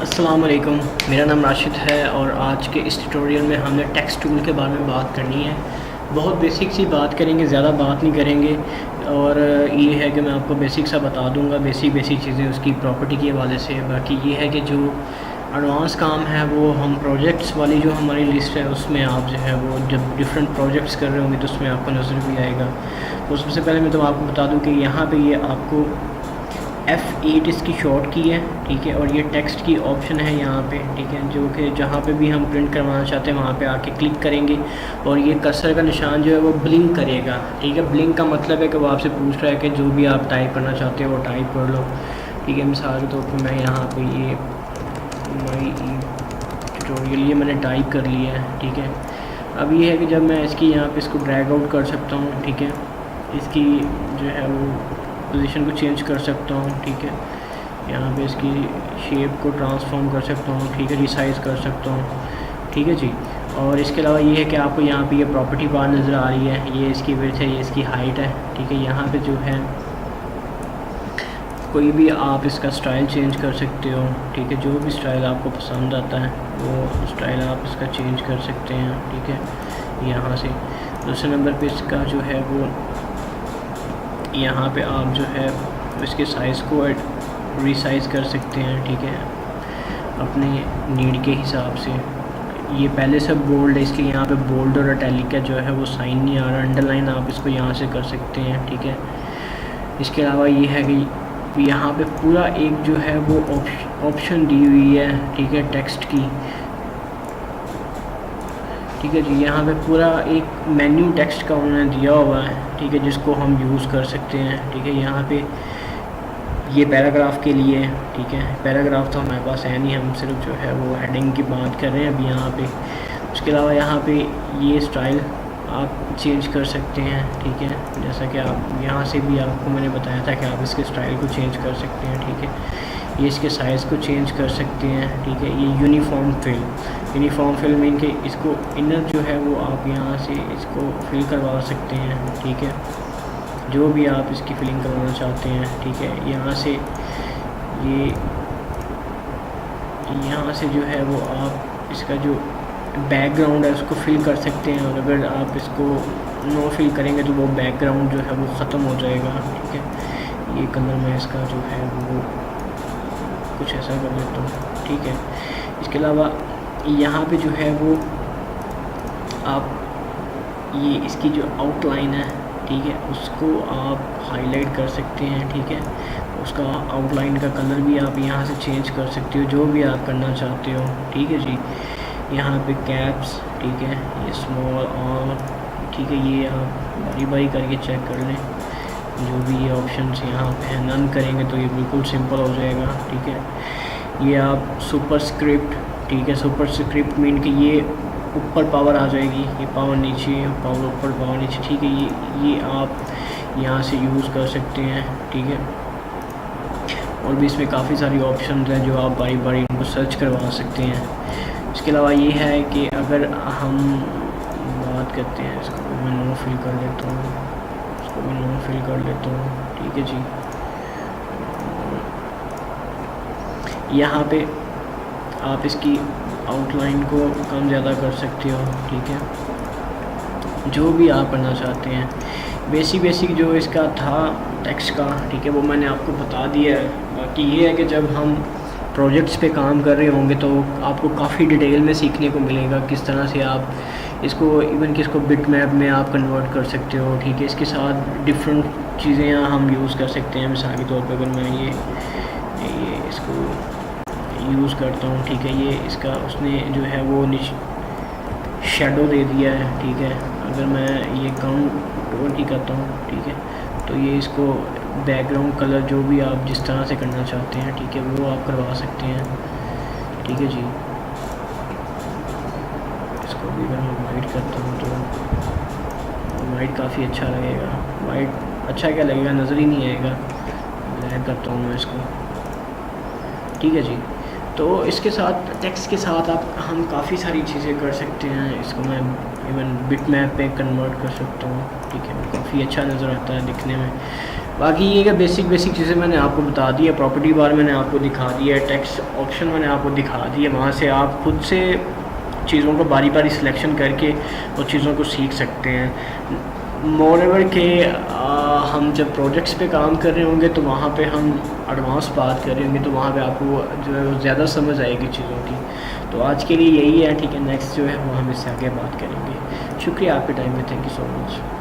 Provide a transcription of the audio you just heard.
अस्सलाम वालेकुम, मेरा नाम राशिद है और आज के इस ट्यूटोरियल में हमने टेक्स्ट टूल के बारे में बात करनी है। बहुत बेसिक सी बात करेंगे, ज़्यादा बात नहीं करेंगे। और ये है कि मैं आपको बेसिक सा बता दूंगा, बेसिक चीज़ें उसकी प्रॉपर्टी के हवाले से। बाकी ये है कि जो एडवांस काम है वो हम प्रोजेक्ट्स वाली जो हमारी लिस्ट है उसमें आप जो है वो जब डिफरेंट प्रोजेक्ट्स कर रहे होंगे तो उसमें आपको नज़र भी आएगा। तो सबसे पहले मैं तो आपको बता दूँ कि यहाँ पर ये आपको F8 इसकी शॉर्ट की है, ठीक है। और ये टेक्स्ट की ऑप्शन है यहाँ पे, ठीक है, जो कि जहाँ पे भी हम प्रिंट करवाना चाहते हैं वहाँ पे आके क्लिक करेंगे और ये कर्सर का निशान जो है वो ब्लिंक करेगा, ठीक है। ब्लिंक का मतलब है कि वो आपसे पूछ रहा है कि जो भी आप टाइप करना चाहते हो वो टाइप कर लो, ठीक है। मिसाल के तौर पर मैं यहाँ पे ये माई ट्यूटोरियल ये मैंने टाइप कर लिया है, ठीक है। अब ये है कि जब मैं इसकी यहाँ पे इसको ड्रैग आउट कर सकता हूँ, ठीक है। इसकी जो है वो पोजीशन को चेंज कर सकता हूँ, ठीक है। यहाँ पे इसकी शेप को ट्रांसफॉर्म कर सकता हूँ, ठीक है, रिसाइज कर सकता हूँ, ठीक है जी। और इसके अलावा ये है कि आपको यहाँ पे ये प्रॉपर्टी बार नज़र आ रही है, ये इसकी विड्थ है, ये इसकी हाइट है, ठीक है। यहाँ पे जो है कोई भी आप इसका स्टाइल चेंज कर सकते हो, ठीक है। जो भी स्टाइल आपको पसंद आता है वो स्टाइल आप इसका चेंज कर सकते हैं, ठीक है। यहाँ से दूसरे नंबर पे इसका जो है वो यहाँ पे आप जो है इसके साइज़ को रिसाइज़ कर सकते हैं, ठीक है, अपने नीड के हिसाब से। ये पहले से बोल्ड है इसलिए यहाँ पे बोल्ड और इटैलिक का जो है वो साइन नहीं आ रहा। अंडरलाइन आप इसको यहाँ से कर सकते हैं, ठीक है। इसके अलावा ये है कि यहाँ पे पूरा एक जो है वो ऑप्शन दी हुई है, ठीक है, टेक्स्ट की, ठीक है जी। यहाँ पे पूरा एक मेन्यू टेक्स्ट का उन्होंने दिया हुआ है, ठीक है, जिसको हम यूज़ कर सकते हैं, ठीक है। यहाँ पे ये पैराग्राफ के लिए, ठीक है। पैराग्राफ तो हमारे पास है नहीं, हम सिर्फ जो है वो हेडिंग की बात कर रहे हैं अभी यहाँ पे। उसके अलावा यहाँ पे ये स्टाइल आप चेंज कर सकते हैं, ठीक है। जैसा कि आप यहाँ से भी आपको मैंने बताया था कि आप इसके स्टाइल को चेंज कर सकते हैं, ठीक है। ये इसके साइज़ को चेंज कर सकते हैं, ठीक है। ये यूनिफॉर्म फिल मीन कि इसको इनर जो है वो आप यहाँ से इसको फिल करवा सकते हैं, ठीक है। जो भी आप इसकी फिलिंग करवाना चाहते हैं, ठीक है। यहाँ से ये यहाँ से जो है वो आप इसका जो बैकग्राउंड है उसको फिल कर सकते हैं। और अगर आप इसको नो फिल करेंगे तो वो बैकग्राउंड जो है वो ख़त्म हो जाएगा, ठीक है। ये कलर मैं इसका जो है वो कुछ ऐसा कर लेता हूँ, ठीक है। इसके अलावा यहाँ पे जो है वो आप ये इसकी जो आउटलाइन है, ठीक है, उसको आप हाईलाइट कर सकते हैं, ठीक है। उसका आउटलाइन का कलर भी आप यहाँ से चेंज कर सकते हो, जो भी आप करना चाहते हो, ठीक है जी। यहाँ पे कैप्स, ठीक है, ये स्मॉल और, ठीक है, ये आप बारी बारी करके चेक कर लें। जो भी ये ऑप्शंस यहाँ पे हैं, नन करेंगे तो ये बिल्कुल सिंपल हो जाएगा, ठीक है। ये आप सुपरस्क्रिप्ट, ठीक है, सुपरस्क्रिप्ट मीन कि ये ऊपर पावर आ जाएगी, ये पावर नीचे, पावर ऊपर, पावर नीचे, ठीक है। ये आप यहाँ से यूज़ कर सकते हैं, ठीक है। और भी इसमें काफ़ी सारी ऑप्शन हैं जो आप बारी बारी इनको सर्च करवा सकते हैं। इसके अलावा ये है कि अगर हम बात करते हैं, इसको मैं नो फिल कर लेता हूँ, इसको मैं नो फिल कर लेता हूँ, ठीक है जी। यहाँ पे आप इसकी आउटलाइन को कम ज़्यादा कर सकते हो, ठीक है, जो भी आप करना चाहते हैं। बेसिक जो इसका था टेक्स्ट का, ठीक है, वो मैंने आपको बता दिया है। बाकी ये है कि जब हम प्रोजेक्ट्स पे काम कर रहे होंगे तो आपको काफ़ी डिटेल में सीखने को मिलेगा किस तरह से आप इसको इवन कि इसको बिट मैप में आप कन्वर्ट कर सकते हो, ठीक है। इसके साथ डिफरेंट चीज़ें यहाँ हम यूज़ कर सकते हैं। मिसाल के तौर पर अगर मैं ये इसको यूज़ करता हूँ, ठीक है, ये इसका उसने जो है वो शेडो दे दिया है, ठीक है। अगर मैं ये काउंट ही करता हूँ, ठीक है, तो ये इसको बैकग्राउंड कलर जो भी आप जिस तरह से करना चाहते हैं, ठीक है, वो आप करवा सकते हैं, ठीक है जी। इसको भी अगर मैं वाइट करता हूँ तो वाइट काफ़ी अच्छा लगेगा। वाइट अच्छा क्या लगेगा, नज़र ही नहीं आएगा। ब्लैक करता हूँ मैं इसको, ठीक है जी। तो इसके साथ टेक्स्ट के साथ हम काफ़ी सारी चीज़ें कर सकते हैं। इसको मैं इवन बिट मैप पे कन्वर्ट कर सकता हूँ, ठीक है, काफ़ी अच्छा नज़र आता है दिखने में। बाकी ये कि बेसिक चीज़ें मैंने आपको बता दी है, प्रॉपर्टी बार मैंने आपको दिखा दिया है, टैक्स ऑप्शन मैंने आपको दिखा दी है, वहाँ से आप खुद से चीज़ों को बारी बारी सिलेक्शन करके और चीज़ों को सीख सकते हैं। मोरेवर के हम जब प्रोजेक्ट्स पे काम कर रहे होंगे तो वहाँ पे हम एडवांस बात कर रहे होंगे, तो वहाँ पे आपको जो है वो ज़्यादा समझ आएगी चीज़ों की। तो आज के लिए यही है, ठीक है। नेक्स्ट जो है वो हम इससे आगे बात करेंगे। शुक्रिया आपके टाइम में, थैंक यू सो मच।